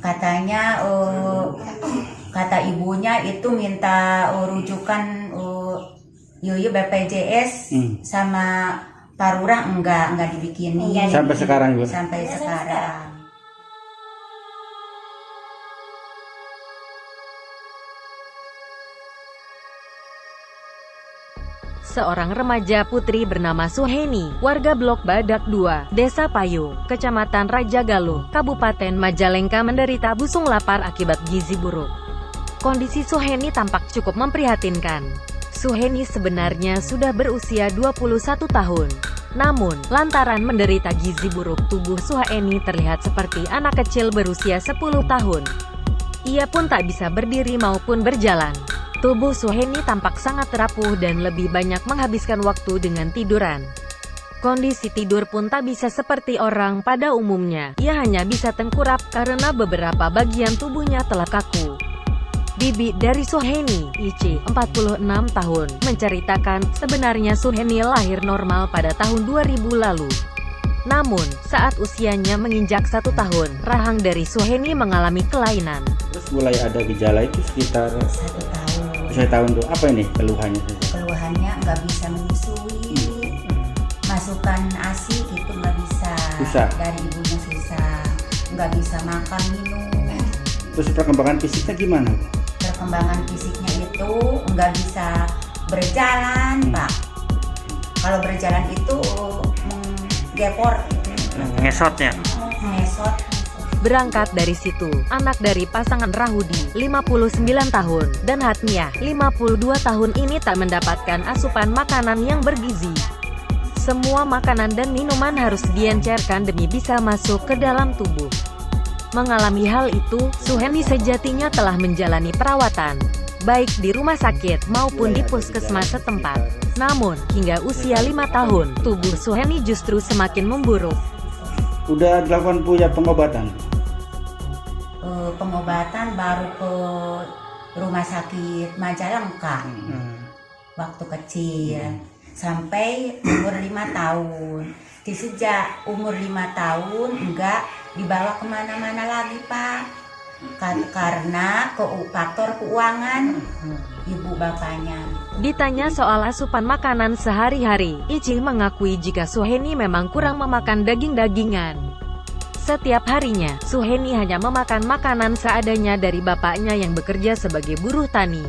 Katanya kata ibunya itu minta rujukan BPJS sama Pak Lurah enggak dibikinin. Sampai sekarang Bu? Sampai sekarang. Seorang remaja putri bernama Suheni, warga Blok Badak 2, Desa Payung, Kecamatan Raja Galuh, Kabupaten Majalengka menderita busung lapar akibat gizi buruk. Kondisi Suheni tampak cukup memprihatinkan. Suheni sebenarnya sudah berusia 21 tahun. Namun, lantaran menderita gizi buruk, tubuh Suheni terlihat seperti anak kecil berusia 10 tahun. Ia pun tak bisa berdiri maupun berjalan. Tubuh Suheni tampak sangat rapuh dan lebih banyak menghabiskan waktu dengan tiduran. Kondisi tidur pun tak bisa seperti orang pada umumnya. Ia hanya bisa tengkurap karena beberapa bagian tubuhnya telah kaku. Bibi dari Suheni, Ici, 46 tahun, menceritakan sebenarnya Suheni lahir normal pada tahun 2000 lalu. Namun, saat usianya menginjak 1 tahun, rahang dari Suheni mengalami kelainan. Terus mulai ada gejala itu sekitar 1 tahun. 1 tahun tuh. Apa ini keluhannya? Keluhannya nggak bisa menyusui, masukkan ASI itu nggak bisa. Susah. Dari ibunya susah, nggak bisa makan minum. Terus perkembangan fisiknya gimana? Perkembangan fisiknya itu nggak bisa berjalan, Pak. Kalau berjalan itu gepor, ngesotnya. ngesot. Berangkat dari situ, anak dari pasangan Rahudi, 59 tahun, dan Hatmiah, 52 tahun ini tak mendapatkan asupan makanan yang bergizi. Semua makanan dan minuman harus diencerkan demi bisa masuk ke dalam tubuh. Mengalami hal itu, Suheni sejatinya telah menjalani perawatan, baik di rumah sakit maupun di puskesmas setempat. Namun, hingga usia 5 tahun, tubuh Suheni justru semakin memburuk. Udah dilakukan pengobatan? Pengobatan baru ke rumah sakit Majalengka waktu kecil sampai umur 5 tahun. Sejak umur 5 tahun enggak dibawa kemana-mana lagi, Pak, karena faktor keuangan ibu bapaknya. Ditanya soal asupan makanan sehari-hari, Ici mengakui jika Suheni memang kurang memakan daging-dagingan. Setiap harinya, Suheni hanya memakan makanan seadanya dari bapaknya yang bekerja sebagai buruh tani.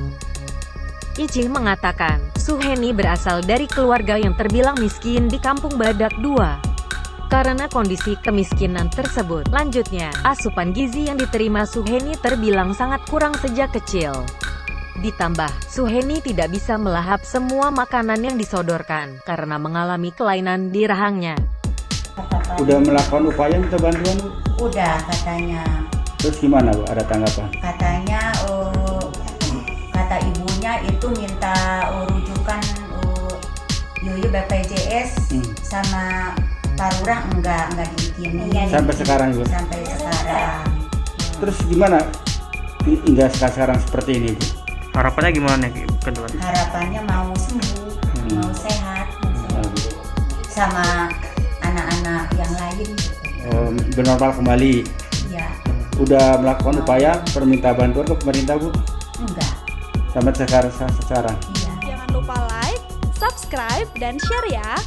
Ici mengatakan, Suheni berasal dari keluarga yang terbilang miskin di Kampung Badak 2. Karena kondisi kemiskinan tersebut, lanjutnya, asupan gizi yang diterima Suheni terbilang sangat kurang sejak kecil. Ditambah, Suheni tidak bisa melahap semua makanan yang disodorkan, karena mengalami kelainan di rahangnya. Udah melakukan upaya minta bantuan Bu? Udah katanya. Terus gimana Bu? Ada tanggapan? Katanya kata ibunya itu minta rujukan BPJS sama Pak Lurah enggak dibikinin. Sampai sekarang Bu? Sampai sekarang. Terus gimana hingga sekarang seperti ini Bu? Harapannya gimana nih kedua? Harapannya mau sembuh, mau sehat, sama anak-anak yang lain. Bernormal kembali. Ya, Udah melakukan upaya perminta bantuan ke pemerintah Bu? enggak. Sampai sekarang. Iya. Jangan lupa like, subscribe, dan share ya.